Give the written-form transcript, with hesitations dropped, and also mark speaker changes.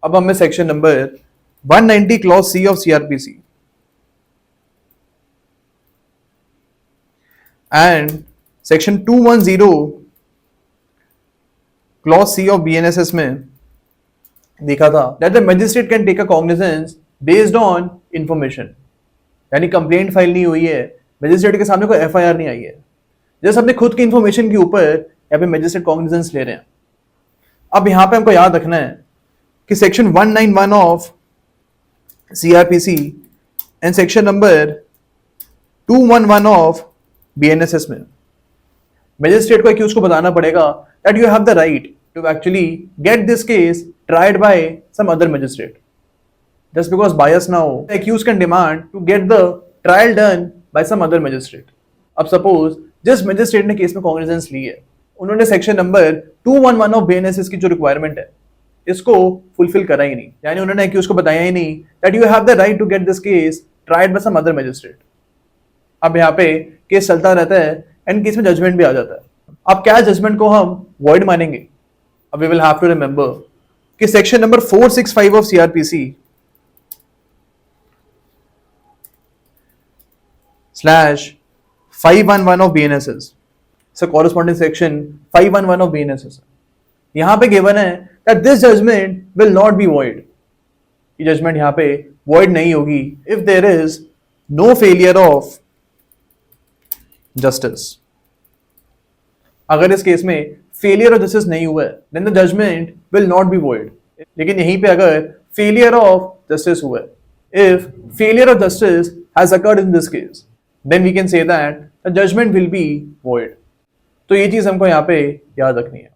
Speaker 1: अब हमें section number 190 clause C of CrPC and section 210 clause C of BNSS में देखा था that the magistrate can take a cognizance based on information, यानी complaint file नहीं हुई है, मैजिस्ट्रेट के सामने कोई एफआईआर नहीं आई है, जैसे अपने खुद की इंफॉर्मेशन के ऊपर यहाँ पे मैजिस्ट्रेट कॉग्निजेंस ले रहे हैं। अब यहाँ पे हमको याद रखना है कि section 191 of CrPC and section number 211 of BNSS में मैजिस्ट्रेट को एक्यूज को बताना पड़ेगा that you have the right to actually get this case tried by some other magistrate. Just because bias now, the accused can demand to get the trial done by some other magistrate. अब suppose जिस magistrate ने case में cognizance ली है, उन्होंने section number 211 of BNSS की जो requirement है इसको फुलफिल करा ही नहीं, यानी उन्होंने एक्यूज को बताया ही नहीं that you have the right to get this case tried by some other magistrate. अब यहाँ पे केस चलता रहता है एंड केस में जजमेंट भी आ जाता है। अब क्या जजमेंट को हम वॉइड मानेंगे? अब we will have to remember कि section number 465 of CrPC /511 of BNSS, so corresponding section 511 of BNSS, यहां पे गिवन है that this judgment will not be void, ये judgment यहां पे void नहीं होगी if there is no failure of justice। अगर इस केस में failure of justice नहीं हुआ है then the judgment will not be void। लेकिन यहीं पे अगर failure of justice हुआ है, if failure of justice has occurred in this case, then we can say that the judgment will be void। तो ये चीज हमको यहाँ पे याद रखनी है।